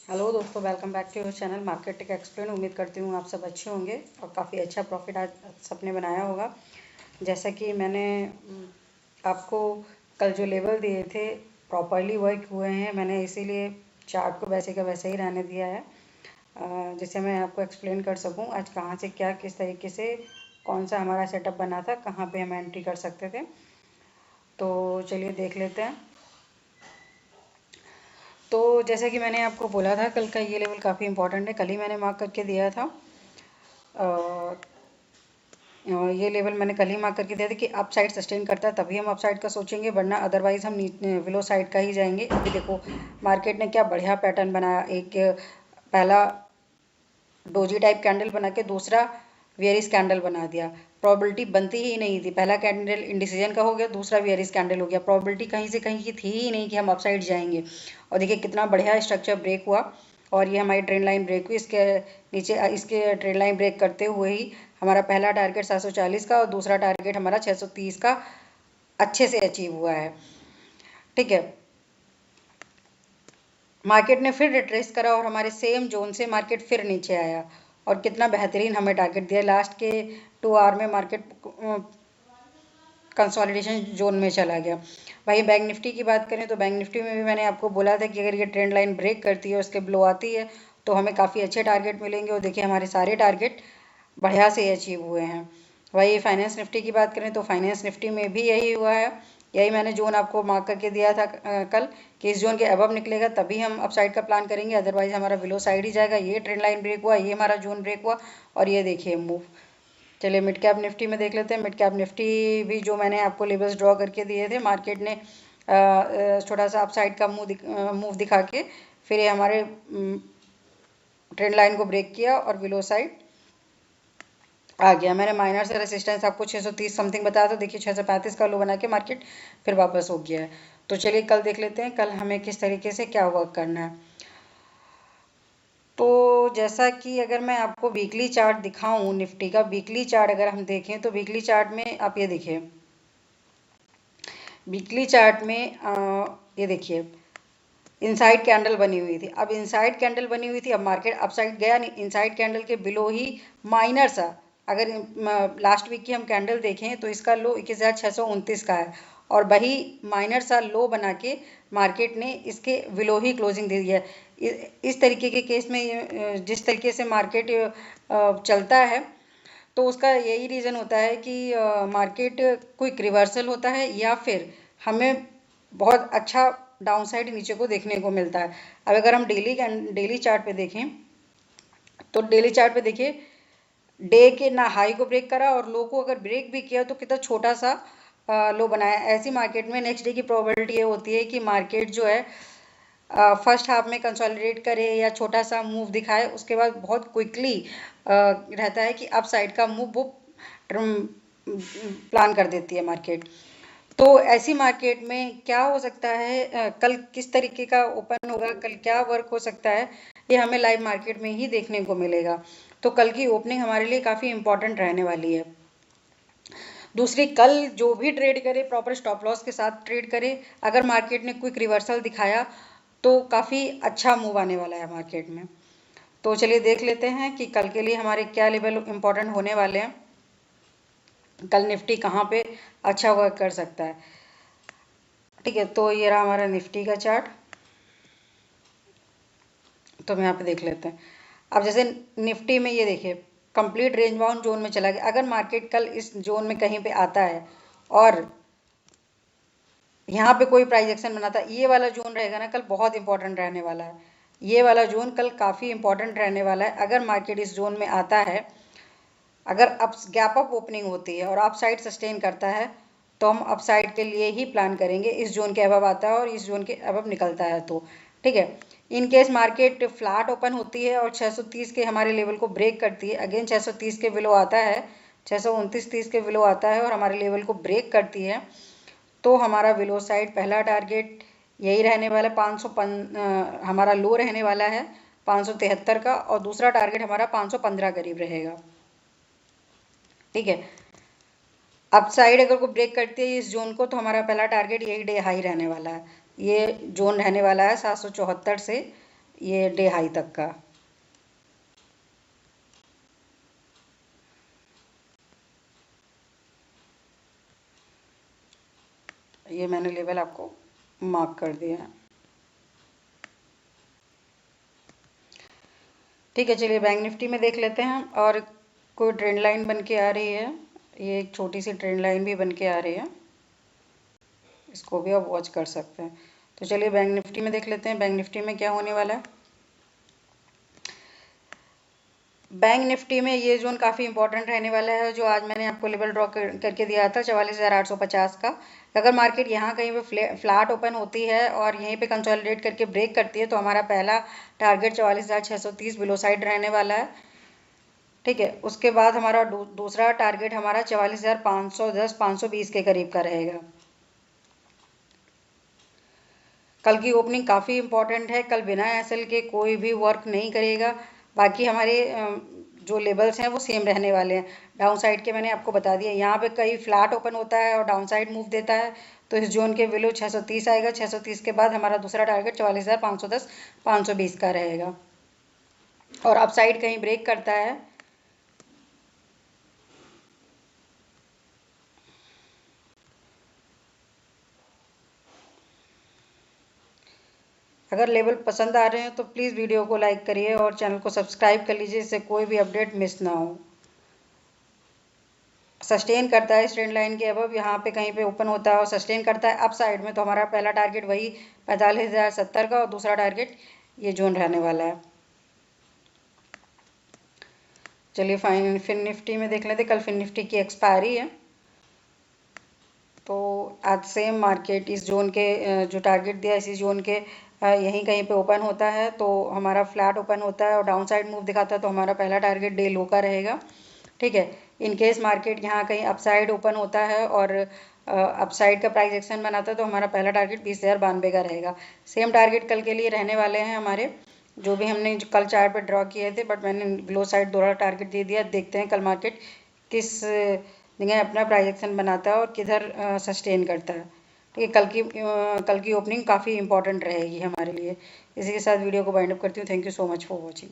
Hello दोस्तों, welcome back to your channel market tech explain. उम्मीद करती हूँ आप सब अच्छे होंगे और काफ़ी अच्छा प्रॉफिट आज सबने बनाया होगा। जैसा कि मैंने आपको कल जो लेवल दिए थे प्रॉपरली वर्क हुए हैं, मैंने इसीलिए चार्ट को वैसे का वैसे ही रहने दिया है, जिससे मैं आपको एक्सप्लेन कर सकूँ आज कहाँ से क्या किस तरीके से कौन सा हमारा सेटअप बना था, कहाँ पे हम एंट्री कर सकते थे। तो चलिए देख लेते हैं। तो जैसा कि मैंने आपको बोला था, कल का ये लेवल काफ़ी इंपॉर्टेंट है, कल ही मैंने मार्क करके दिया था। ये लेवल मैंने कल ही मार्क करके दिया था कि अप साइड सस्टेन करता है तभी हम अप साइड का सोचेंगे, वरना अदरवाइज हम विलो साइड का ही जाएंगे। अभी देखो मार्केट ने क्या बढ़िया पैटर्न बनाया, एक पहला डोजी टाइप कैंडल बना के दूसरा वेयरिश कैंडल बना दिया। प्रोबेबिलिटी बनती ही नहीं थी, पहला कैंडल इंडिसीजन का हो गया, दूसरा वेयरिश कैंडल हो गया। प्रोबेबिलिटी कहीं से कहीं की थी ही नहीं कि हम अप साइड जाएंगे। और देखिए कितना बढ़िया स्ट्रक्चर ब्रेक हुआ और ये हमारी ट्रेंड लाइन ब्रेक हुई। इसके नीचे इसके ट्रेंड लाइन ब्रेक करते हुए ही हमारा पहला टारगेट 740 का और दूसरा टारगेट हमारा 630 का अच्छे से अचीव हुआ है। ठीक है, मार्केट ने फिर रिट्रेस करा और हमारे सेम जोन से मार्केट फिर नीचे आया और कितना बेहतरीन हमें टारगेट दिया। लास्ट के 2 आवर में मार्केट कंसोलिडेशन जोन में चला गया। वहीं बैंक निफ्टी की बात करें तो बैंक निफ्टी में भी मैंने आपको बोला था कि अगर ये ट्रेंड लाइन ब्रेक करती है, उसके ब्लो आती है, तो हमें काफ़ी अच्छे टारगेट मिलेंगे। और देखिए हमारे सारे टारगेट बढ़िया से अचीव हुए हैं। वही फाइनेंस निफ्टी की बात करें तो फाइनेंस निफ्टी में भी यही हुआ है। यही मैंने जोन आपको मार्क करके दिया था कल कि इस जोन के अबव निकलेगा तभी हम अपसाइड का प्लान करेंगे, अदरवाइज हमारा बिलो साइड ही जाएगा। ये ट्रेंड लाइन ब्रेक हुआ, ये हमारा जोन ब्रेक हुआ और ये देखिए मूव। चलिए मिड कैप निफ्टी में देख लेते हैं। मिड कैप निफ्टी भी जो मैंने आपको लेवल्स ड्रॉ करके दिए थे, मार्केट ने थोड़ा सा अपसाइड का मूव दिखा के फिर ये हमारे ट्रेंड लाइन को ब्रेक किया और बिलो साइड आ गया। मैंने माइनर से रेजिस्टेंस आपको 630 समथिंग बताया था, देखिए 635 का लो बना के मार्केट फिर वापस हो गया है। तो चलिए कल देख लेते हैं कल हमें किस तरीके से क्या वर्क करना है। तो जैसा कि अगर मैं आपको वीकली चार्ट दिखाऊं, निफ्टी का वीकली चार्ट अगर हम देखें तो वीकली चार्ट में आप ये देखिए, वीकली चार्ट में ये देखिए इनसाइड कैंडल बनी हुई थी। अब इनसाइड कैंडल बनी हुई थी, अब मार्केट अपसाइड गया नहीं, इनसाइड कैंडल के बिलो ही माइनर सा, अगर लास्ट वीक की हम कैंडल देखें तो इसका लो 21,629 का है और वही माइनर सा लो बना के मार्केट ने इसके बिलो ही क्लोजिंग दे दिया। इस तरीके के केस में जिस तरीके से मार्केट चलता है तो उसका यही रीज़न होता है कि मार्केट क्विक रिवर्सल होता है या फिर हमें बहुत अच्छा डाउनसाइड नीचे को देखने को मिलता है। अब अगर हम डेली चार्ट पे देखें तो डेली चार्ट पे देखिए डे के ना हाई को ब्रेक करा और लो को अगर ब्रेक भी किया तो कितना छोटा सा लो बनाया। ऐसी मार्केट में नेक्स्ट डे की प्रोबेबिलिटी ये होती है कि मार्केट जो है फर्स्ट हाफ में कंसोलिडेट करे या छोटा सा मूव दिखाए, उसके बाद बहुत क्विकली रहता है कि अप साइड का मूव वो प्लान कर देती है मार्केट। तो ऐसी मार्केट में क्या हो सकता है, कल किस तरीके का ओपन होगा, कल क्या वर्क हो सकता है, ये हमें लाइव मार्केट में ही देखने को मिलेगा। तो कल की ओपनिंग हमारे लिए काफ़ी इंपॉर्टेंट रहने वाली है। दूसरी, कल जो भी ट्रेड करे प्रॉपर स्टॉप लॉस के साथ ट्रेड करे। अगर मार्केट ने क्विक रिवर्सल दिखाया तो काफ़ी अच्छा मूव आने वाला है मार्केट में। तो चलिए देख लेते हैं कि कल के लिए हमारे क्या लेवल इंपॉर्टेंट होने वाले हैं, कल निफ्टी कहाँ पे अच्छा वर्क कर सकता है। ठीक है, तो ये रहा हमारा निफ्टी का चार्ट। तो हम यहाँ पे देख लेते हैं। अब जैसे निफ्टी में ये देखिए कंप्लीट रेंज बाउंड जोन में चला गया। अगर मार्केट कल इस जोन में कहीं पे आता है और यहाँ पे कोई प्राइस एक्शन बनाता है, ये वाला जोन रहेगा ना कल बहुत इंपॉर्टेंट रहने वाला है। ये वाला जोन कल काफ़ी इंपॉर्टेंट रहने वाला है। अगर मार्केट इस जोन में आता है, अगर अप गैप अप ओपनिंग होती है और अप साइड सस्टेन करता है तो हम अप साइड के लिए ही प्लान करेंगे। इस जोन के अबव आता है और इस जोन के अबव निकलता है तो ठीक है। In case market flat open होती है और 630 के हमारे लेवल को ब्रेक करती है, अगेन 630 के बिलो आता है, 629.30 के बिलो आता है और हमारे लेवल को ब्रेक करती है, तो हमारा बिलो साइड पहला टारगेट यही रहने वाला है 500 हमारा लो रहने वाला है 573 का और दूसरा टारगेट हमारा 515 करीब रहेगा। ठीक है, अप साइड अगर को ब्रेक करती है इस जोन को तो हमारा पहला टारगेट यही डे हाई रहने वाला है। ये जोन रहने वाला है 774 से ये डे हाई तक का। ये मैंने लेवल आपको मार्क कर दिया है। ठीक है, चलिए बैंक निफ्टी में देख लेते हैं। और कोई ट्रेंड लाइन बन के आ रही है, ये एक छोटी सी ट्रेंड लाइन भी बन के आ रही है, इसको भी आप वॉच कर सकते हैं। तो चलिए बैंक निफ्टी में देख लेते हैं बैंक निफ्टी में क्या होने वाला है। बैंक निफ्टी में ये जोन काफ़ी इंपॉर्टेंट रहने वाला है, जो आज मैंने आपको लेवल ड्रॉ करके दिया था 44,850 का। अगर मार्केट यहाँ कहीं पे फ्लैट ओपन होती है और यहीं पे कंसोलिडेट करके ब्रेक करती है तो हमारा पहला टारगेट 44,630 बिलो साइड रहने वाला है। ठीक है, उसके बाद हमारा दूसरा टारगेट हमारा 44,510 520 के करीब का रहेगा। कल की ओपनिंग काफ़ी इंपॉर्टेंट है, कल बिना एसएल के कोई भी वर्क नहीं करेगा। बाकी हमारे जो लेवल्स हैं वो सेम रहने वाले हैं। डाउन साइड के मैंने आपको बता दिया, यहाँ पे कहीं फ्लैट ओपन होता है और डाउन साइड मूव देता है तो इस जोन के बिलो 630 आएगा। 630 के बाद हमारा दूसरा टारगेट 44,510 520 का रहेगा। और अप साइड कहीं ब्रेक करता है अगर लेवल पसंद आ रहे हैं तो प्लीज़ वीडियो को लाइक करिए और चैनल को सब्सक्राइब कर लीजिए, इससे कोई भी अपडेट मिस ना हो। सस्टेन करता है इस ट्रेंड लाइन के अबव, यहाँ पे कहीं पे ओपन होता है और सस्टेन करता है अप साइड में तो हमारा पहला टारगेट वही 45,070 का और दूसरा टारगेट ये जोन रहने वाला है। चलिए फिन निफ्टी में देख लेते, कल फिन निफ्टी की एक्सपायरी है तो आज सेम मार्केट इस जोन के जो टारगेट दिया इसी जोन के यहीं कहीं पे ओपन होता है तो हमारा फ्लैट ओपन होता है और डाउन साइड मूव दिखाता है तो हमारा पहला टारगेट डे लो का रहेगा। ठीक है, इन केस मार्केट यहाँ कहीं अपसाइड ओपन होता है और अपसाइड का प्राइस एक्शन बनाता है तो हमारा पहला टारगेट 20,092 का रहेगा। सेम टारगेट कल के लिए रहने वाले हैं हमारे, जो भी हमने कल चार्ट पर ड्रॉ किए थे, बट मैंने लो साइड दोहरा टारगेट दे दिया। देखते हैं कल मार्केट किस जगह अपना प्राइस एक्शन बनाता है और किधर सस्टेन करता है। ठीक है, कल की ओपनिंग काफ़ी इंपॉर्टेंट रहेगी हमारे लिए। इसी के साथ वीडियो को वाइंड अप करती हूँ। Thank you so much for watching.